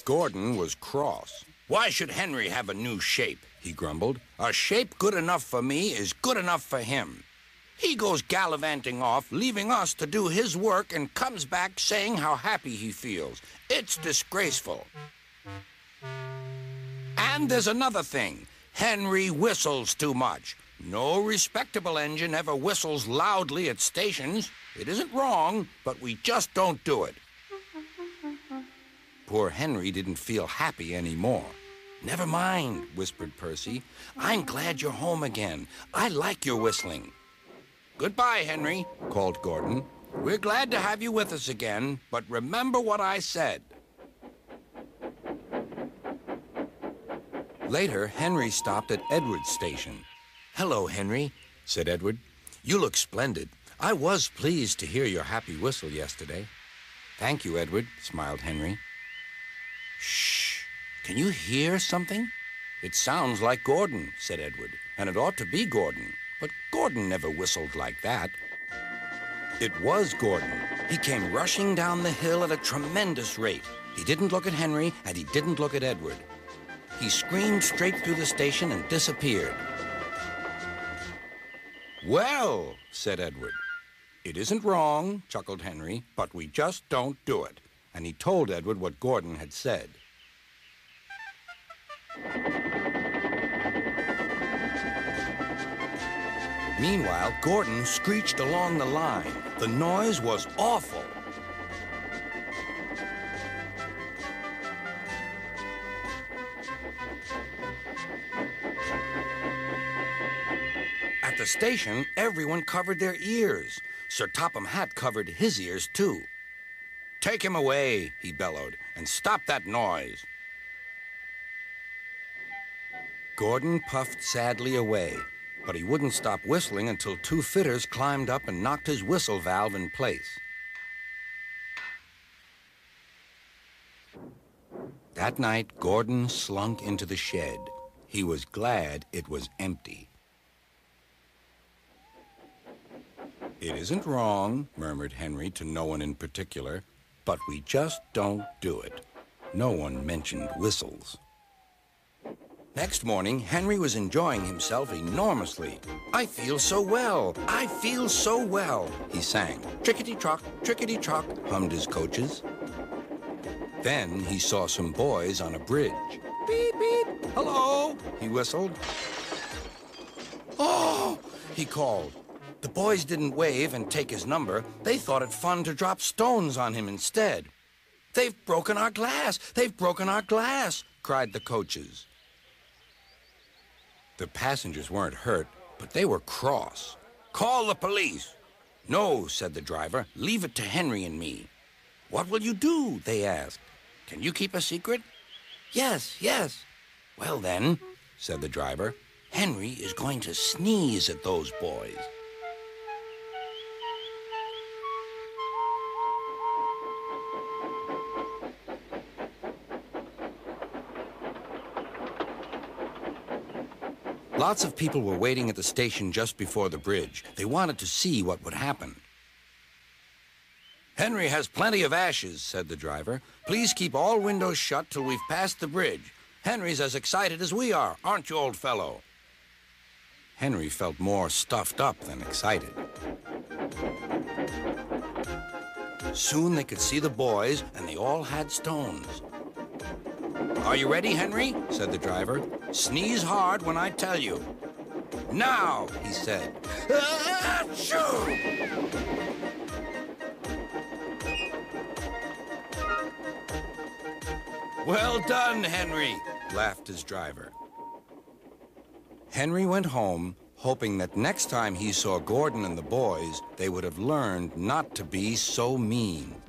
Gordon was cross. "Why should Henry have a new shape?" he grumbled. "A shape good enough for me is good enough for him. He goes gallivanting off, leaving us to do his work, and comes back saying how happy he feels. It's disgraceful. And there's another thing. Henry whistles too much. No respectable engine ever whistles loudly at stations. It isn't wrong, but we just don't do it." Poor Henry didn't feel happy anymore. "Never mind," whispered Percy. "I'm glad you're home again. I like your whistling." "Goodbye, Henry," called Gordon. "We're glad to have you with us again, but remember what I said." Later, Henry stopped at Edward's station. "Hello, Henry," said Edward. "You look splendid. I was pleased to hear your happy whistle yesterday." "Thank you, Edward," smiled Henry. "Shh! Can you hear something?" "It sounds like Gordon," said Edward, "and it ought to be Gordon. But Gordon never whistled like that." It was Gordon. He came rushing down the hill at a tremendous rate. He didn't look at Henry, and he didn't look at Edward. He screamed straight through the station and disappeared. "Well," said Edward. "It isn't wrong," chuckled Henry, "but we just don't do it." And he told Edward what Gordon had said. Meanwhile, Gordon screeched along the line. The noise was awful. At the station, everyone covered their ears. Sir Topham Hatt covered his ears, too. "Take him away," he bellowed, "and stop that noise." Gordon puffed sadly away, but he wouldn't stop whistling until two fitters climbed up and knocked his whistle valve in place. That night, Gordon slunk into the shed. He was glad it was empty. "It isn't wrong," murmured Henry to no one in particular, "but we just don't do it." No one mentioned whistles. Next morning, Henry was enjoying himself enormously. "I feel so well, I feel so well," he sang. "Trickety-trock, trickety-trock," hummed his coaches. Then he saw some boys on a bridge. "Beep, beep, hello," he whistled. "Oh," he called. The boys didn't wave and take his number. They thought it fun to drop stones on him instead. "They've broken our glass! They've broken our glass!" cried the coaches. The passengers weren't hurt, but they were cross. "Call the police." "No," said the driver. "Leave it to Henry and me." "What will you do?" they asked. "Can you keep a secret?" "Yes, yes." "Well then," said the driver, "Henry is going to sneeze at those boys." Lots of people were waiting at the station just before the bridge. They wanted to see what would happen. "Henry has plenty of ashes," said the driver. "Please keep all windows shut till we've passed the bridge. Henry's as excited as we are, aren't you, old fellow?" Henry felt more stuffed up than excited. Soon they could see the boys, and they all had stones. "Are you ready, Henry?" said the driver. "Sneeze hard when I tell you." "Now," he said. Achoo! "Well done, Henry," laughed his driver. Henry went home, hoping that next time he saw Gordon and the boys, they would have learned not to be so mean.